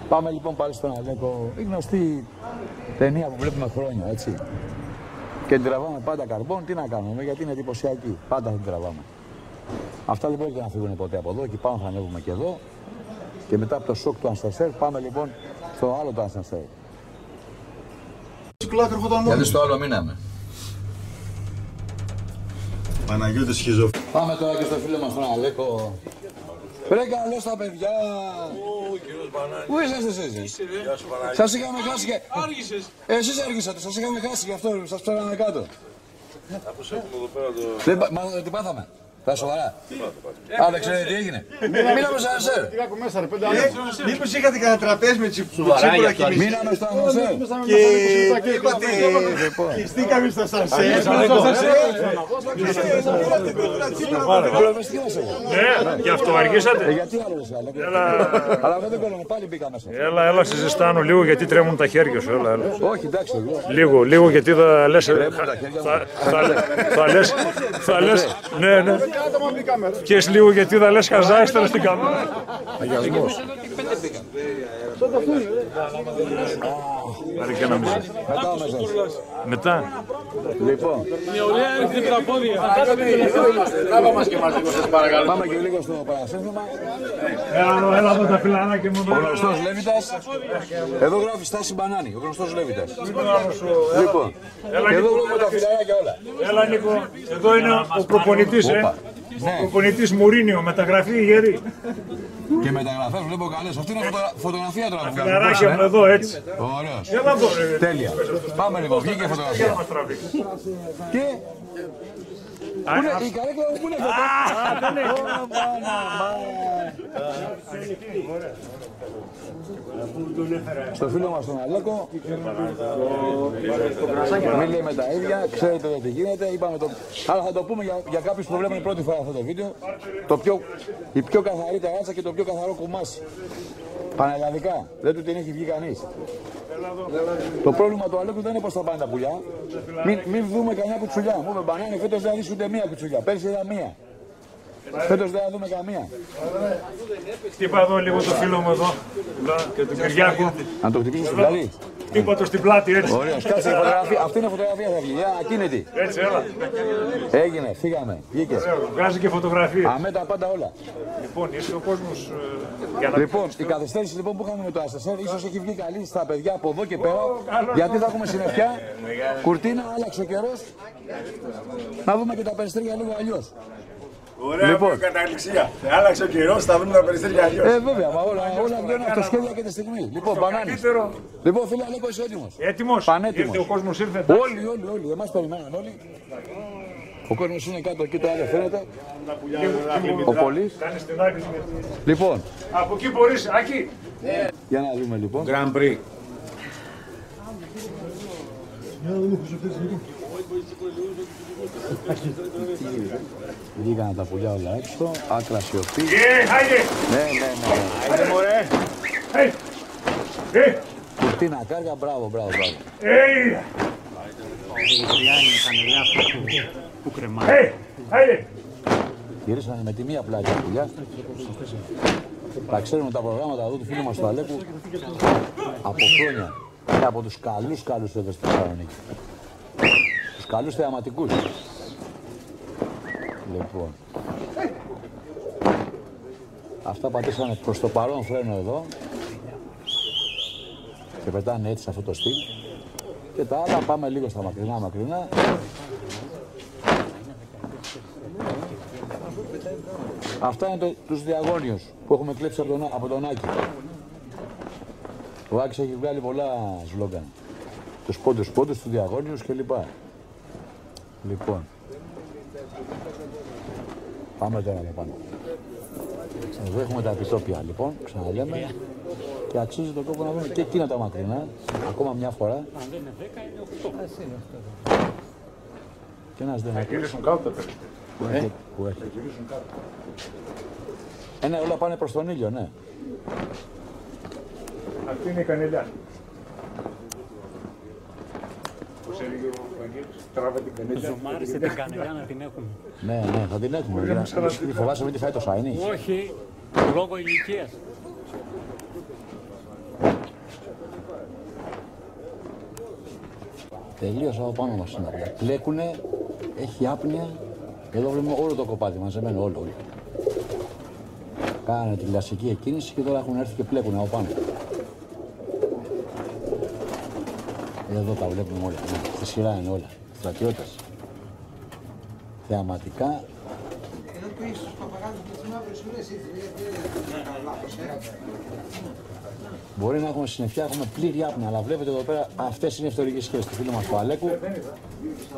Πάμε λοιπόν πάλι στον Αλέκο. Η γνωστή ταινία που βλέπουμε χρόνια, έτσι. Και την τραβάμε πάντα καρμπών. Τι να κάνουμε, γιατί είναι εντυπωσιακή. Πάντα την τραβάμε. Αυτά δεν πρόκειται να φύγουν ποτέ από εδώ. Και πάνω θα ανέβουμε και εδώ. Και μετά από το σοκ του Ανστασέρ πάμε λοιπόν στο άλλο το Ανστασέρ. Γιατί στο άλλο μείναμε. Παναγιώτης Χιζοφ. Πάμε τώρα και στο φίλο μας τον Αλέκο. Ρε καλώς τα παιδιά! Πού είσαστε εσείς? Σας είχαμε χάσει και... Άργησες! Εσείς άργησατε, σας είχαμε χάσει γι' αυτό, σας ψάραμε κάτω. Όπως έχουμε εδώ πέρα το... Τι πάθαμε? Τα σοβαρά. Α, δεν ξέρετε τι έγινε. Μείναμε στο Ανσέρ. Μήπως είχατε κανένα τραπέζι με τσίπουρα και μείναμε στο Ανσέρ. Και είπατε... Κλειστήκαμε στο Ανσέρ. Ναι, γι' αυτό αργήσατε. Γιατί άλλο αλλά δεν κόλλανε, πάλι μπήκα μέσα. Έλα, σε ζεστάνω λίγο γιατί τρέμουν τα χέρια σου. Έλα. Όχι, εντάξει. Λίγο γιατί θα λες... Θα λες... Ναι. Και λίγο γιατί θα λες χαζά ύστερα στην κάμερα. Αγιασμός. Άρη και ένα μισό. Μετά ο Μεσάς. Μετά. Λοιπόν. Μια ωραία έρχεται τα πόδια. Τράβα μας και μαζί σας παρακαλώ. Πάμε και λίγο στο παρασύνθημα. Έλα εδώ τα φιλαράκια μου. Ο γνωστός Λέβιτας. Εδώ γράφει Στάση Μπανάνη, ο γνωστός Λέβιτας. Λοιπόν. Και εδώ βλέπουμε τα φιλαράκια όλα. Έλα Νίκο, εδώ είναι ο προπονητής. Ο προπονητής Μουρίνιο, μεταγραφή γερή. Και μεταγραφές βλέπω καλές. Αυτή είναι φωτογραφία τώρα που κάνουμε. Φιλαράκια μου εδώ έτσι. Ωραίος. Έλα εδώ. Τέλεια. Πάμε λοιπόν, βγήκε φωτογραφία. Και... Η καρέκλα μου πού είναι στο φίλο μας τον Αλέκο. Μην λέμε τα ίδια, ξέρετε τι γίνεται. Αλλά θα το πούμε για κάποιους που βλέπουν πρώτη φορά αυτό το βίντεο. Η πιο καθαρή ταράτσα και το πιο καθαρό κουμάσι. Πανελλαδικά, δεν του την έχει βγει κανείς. Το πρόβλημα του Αλέκου δεν είναι πως θα πάνε τα πουλιά. Μην δούμε κανένα κουτσουλιά. Μου είπε Μπανάνη, φέτος δεν θα δεις ούτε μία κουτσουλιά. Πέρσι είδα μία. Φέτος δεν θα δούμε καμία. Χτύπα εδώ λίγο το φίλο μου εδώ και τον Κυριάκο. Αν το χτυπήσεις στην πλάτη. Χτύπα το στην πλάτη έτσι. Ωραίος, κάτσε η φωτογραφία. Αυτή είναι η φωτογραφία θα βγει. Ακίνητη. Έτσι, έλα. Έγινε, φύγαμε. Βγήκε. Βγάζει και φωτογραφία. Αμέτα πάντα όλα. Λοιπόν, είσαι ο κόσμος. Λοιπόν, η καθυστέρηση λοιπόν που είχαμε με το Ανστασέρ ίσως έχει βγει καλή στα παιδιά από εδώ και πέρα. Γιατί θα έχουμε συννεφιά. Κουρτίνα, άλλαξε ο καιρός. Να δούμε και τα περιστέρια λίγο αλλιώς. Ωραία, λοιπόν. Καταγλυξία. Άλλαξε ο καιρός, θα δούμε τα περιστέρια αλλιώς. Βέβαια, όλα βγαίνουν από το σχέδιο και τη στιγμή. Λοιπόν, Μπανάνης. Λοιπόν, φίλε Αλέκο, είσαι έτοιμος? Έτοιμος. Πανέτοιμος. Ήρθε ο κόσμος, ήρθε. Όλοι. Εμάς περιμέναν όλοι. Ο κόσμος είναι κάτω εκεί, το άλλο φαίνεται. Ο Πολύς. Λοιπόν. Από εκεί μπορείς, Άκη. Για να δούμε λοιπόν. Grand Prix. Βγήκαν τα πουλιά όλα έξω, άκρα σιωπή. Ναι. Άιντε μωρέ. Κουρτίνα κάργα, μπράβο. Που κρεμάει. Γυρίσανε με τη μία πλάτη τα πουλιά. Τα ξέρουμε τα προγράμματα εδώ του φίλου μας του Αλέκου από χρόνια και από τους καλούς εδώ στη Θεσσαλονίκη. Τους καλούς θεαματικούς. Λοιπόν. Αυτά πατήσανε προς το παρόν φρένο εδώ και πετάνε έτσι σε αυτό το στυλ. Και τα άλλα πάμε λίγο στα μακρινά. Αυτά είναι τους διαγώνιους που έχουμε κλέψει από τον Άκη. Ο Άκης έχει βγάλει πολλά σλόγγαν. Τους πόντους, τους διαγώνιους κλπ. Λοιπόν. Πάμε τώρα να πάμε. Εδώ έχουμε τα επιτόπια λοιπόν, ξαναλέμε. Και αξίζει τον κόπο να δούμε και εκείνα τα μακρινά. Ακόμα μια φορά. Αν δεν είναι 10 είναι 8. Και ένας δεν θα γυρίσουν κάτω τα περιστέρια. Που έχει. Ναι, όλα πάνε προς τον ήλιο, ναι. Αυτή είναι η κανελιά. Πώς έλεγε ο Βαγγέλης, τράβα την κανελιά. Ζωμάρισε την κανελιά να την έχουμε. Ναι, θα την έχουμε. Φοβάσαι μην τη φάει το σάινι. Όχι, λόγω ηλικίας. Τελείως από πάνω μας είναι. Πλέκουνε, έχει άπνοια. Εδώ βλέπουμε όλο το κοπάδι μαζεμένο, όλο. Κάνανε την κλασική εκκίνηση και τώρα έχουν έρθει και πλέκουνε από πάνω. Εδώ τα βλέπουμε όλα. Στη σειρά είναι όλα. Στρατιώτες. Θεαματικά. Εδώ που είσαι στους παπαγάλους με τις μαύρες ουρές ήρθε, δεν έκανα λάθος, Μπορεί να έχουμε συννεφιά, έχουμε πλήρη άπνοια, αλλά βλέπετε εδώ πέρα αυτές είναι οι ευτορικές σχέσεις του φίλου μας του Αλέκου.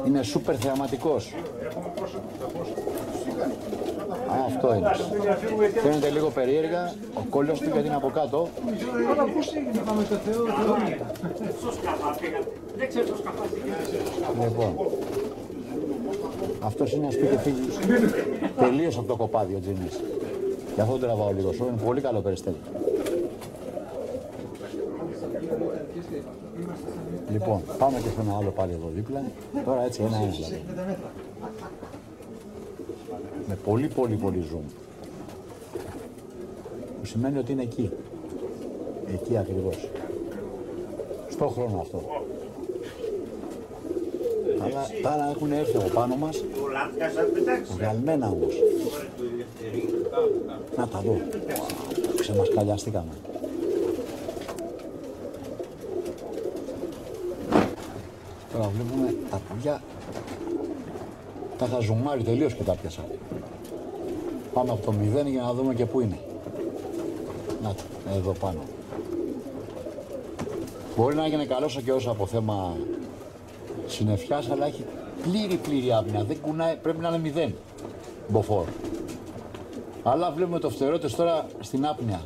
Είναι σούπερ θεαματικός. Αυτό είναι. Φαίνεται λίγο περίεργα, ο κόλλος του γιατί είναι από κάτω. Αλλά πώς έγινε, πάμε στο Θεό, Λοιπόν, αυτός είναι, ας πείτε, φύγει τελείως από το κοπάδι ο Τζίνης. Γι' αυτό το τραβάω λίγο σου, είναι πολύ καλό περιστέρι. Λοιπόν, πάμε και σε ένα άλλο πάλι εδώ δίπλα. Τώρα έτσι ένα-ένα δηλαδή. Με πολύ zoom. Που σημαίνει ότι είναι εκεί. Εκεί ακριβώς. Στο χρόνο αυτό. Τα άλλα έχουν έρθει από πάνω μας. Βγαλμένα όμως. Να τα δω. Ξεμασκαλιαστήκαμε. Τώρα βλέπουμε τα πουλιά. Τα είχα ζουμάρει τελείως και τα πιάσα. Πάμε από το 0 για να δούμε και πού είναι. Να το, εδώ πάνω. Μπορεί να έγινε καλός ο καιρός από θέμα συννεφιάς, αλλά έχει πλήρη άπνοια. Δεν κουνάει, πρέπει να είναι 0 μποφόρ. Αλλά βλέπουμε το φτερότες τώρα στην άπνοια.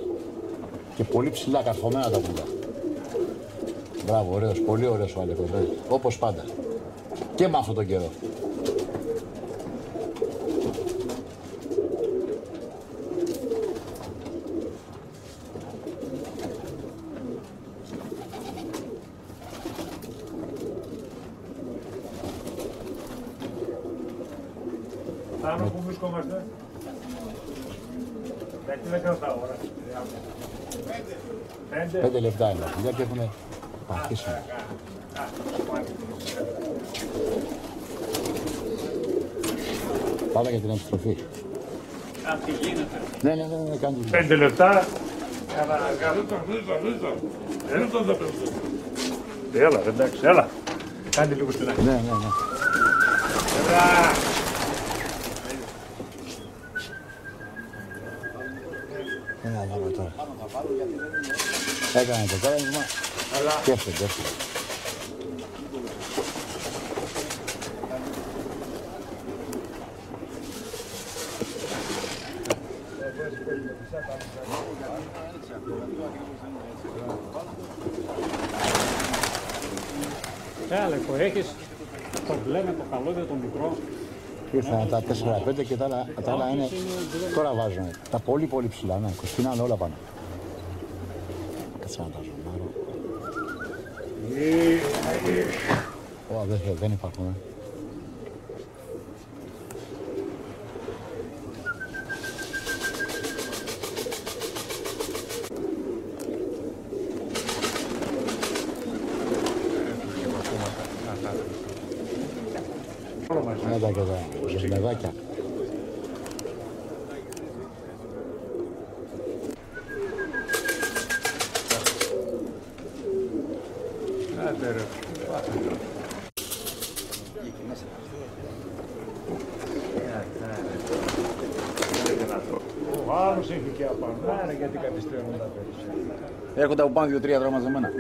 Και πολύ ψηλά καρφωμένα τα πουλιά. Μπράβο, ωραίος, πολύ ωραίος ο Αλέκος, όπως πάντα. Και με αυτόν τον καιρό. Πάνω που βρισκόμαστε. Γιατί δεν κρατάω ώρα. 5 λεπτά είναι. Για και έχουν αρχίσει. Πάμε για την επιστροφή. Κάτι γίνεται. Ναι, κάντε. 5 λεπτά. Έλα, εντάξει, έλα. Κάντε λίγο στην αρχή. Ναι. Έλα. Έλα, δούμε τώρα. Έκανε το κάλεσμα. Σκέφτεται. Αλέκο, έχεις το μπλε με το καλώδιο το μικρό. Ήρθαν τα 4-5 και τα άλλα είναι. Τώρα βάζουν. Τα πολύ ψηλά, ναι. Κοστινάνε όλα πάνω. Κάτσε να τα ζωμάρω. Δεν υπάρχουν. Άντα και τα ζευγαδάκια. Άντε ρε. Ο άλλος έχει και απάνω. Άρα γιατί καθυστερούν τα περισσότερα. Έρχονται από πάνω 2-3 δρόμια μαζεμένα.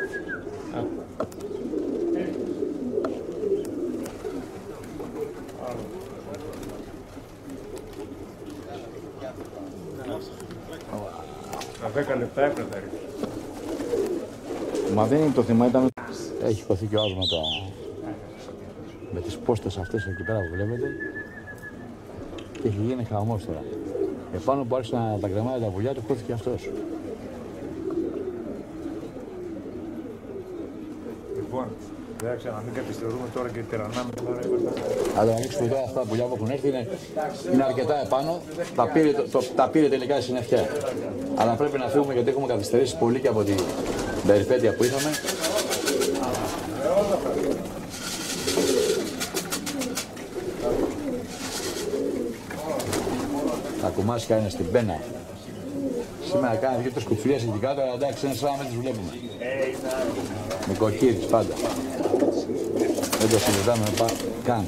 Τα 10 λεπτά έπρεπε να ρίξει. Μα δεν είναι το θέμα, ήταν. Έχει χωθεί και ο άλλος με τις πόστες αυτές εκεί πέρα που βλέπετε. Και έχει γίνει χαμός τώρα. Επάνω που άρχισε να τα κρεμάει τα πουλιά του, χώθηκε αυτός. Λοιπόν, εντάξει, να μην καθυστερούμε τώρα και τερανάμε τώρα. Αλλά να ανοίξουμε τώρα αυτά τα πουλιά που έχουν έρθει είναι αρκετά επάνω. Τα πήρε τελικά η συννεφιά. Αλλά πρέπει να φύγουμε γιατί έχουμε καθυστερήσει πολύ και από την περιπέτεια που είχαμε. Τα κουμάσια είναι στην πένα. Σήμερα κάνει 2-3 κουφιλιές εκεί κάτω, αλλά εντάξει, είναι σαν να μην τις βλέπουμε. Νοικοκύρης πάντα. Δεν το συζητάμε καν.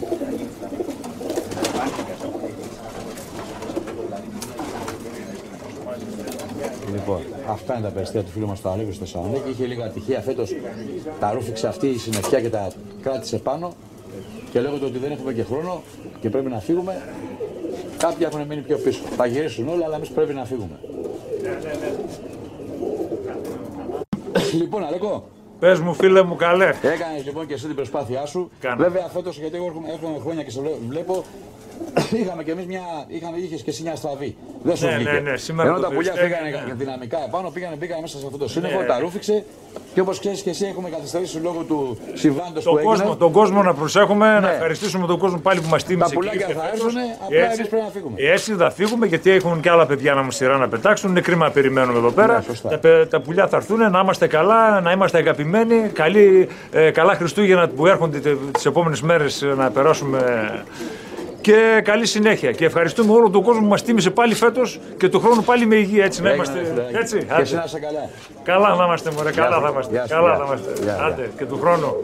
Λοιπόν, αυτά είναι τα περιστέρια του φίλου μας του Αλέκου στη Θεσσαλονίκη. Είχε λίγα ατυχία φέτος. Τα ρούφηξε αυτή η συννεφιά και τα κράτησε πάνω. Και λέγονται ότι δεν έχουμε και χρόνο και πρέπει να φύγουμε. Κάποιοι έχουν μείνει πιο πίσω. Θα γυρίσουν όλα, αλλά εμείς πρέπει να φύγουμε. Λοιπόν, Αλέκο. Πες μου, φίλε μου, καλέ. Έκανες λοιπόν και εσύ την προσπάθειά σου. Βέβαια, φέτος, γιατί εγώ έρχομαι χρόνια και σε βλέπω. Είχαμε κι εμείς είχες και εσύ μια στραβή. Δεν σου βγήκε. Ενώ τα πουλιά πήγανε δυναμικά επάνω, πήγανε μέσα σε αυτό το σύννεφο, τα ρούφηξε. Και όπως ξέρεις και εσύ, έχουμε καθυστερήσει λόγω του συμβάντος που έγινε. Τον κόσμο να προσέχουμε, να ευχαριστήσουμε τον κόσμο πάλι που μας τίμησε. Τα πουλάκια θα έρθουν, απλά εμείς πρέπει να φύγουμε. Έτσι θα φύγουμε, γιατί έχουν και άλλα παιδιά να μας σειρά να πετάξουν. Είναι κρίμα να περιμένουμε εδώ πέρα. Τα πουλιά θα έρθουν, να είμαστε καλά, να είμαστε αγαπημένοι. Καλά Χριστούγεννα που έρχονται τις επόμενες μέρες να περάσουμε. Και καλή συνέχεια. Και ευχαριστούμε όλο τον κόσμο που μας τίμησε πάλι φέτος και του χρόνου πάλι με υγεία. Έτσι να είμαστε. Έτσι. Και εσύ να είσαι καλά. Καλά να είμαστε, μωρέ. Καλά θα είμαστε. Καλά θα είμαστε. Άντε και του χρόνου.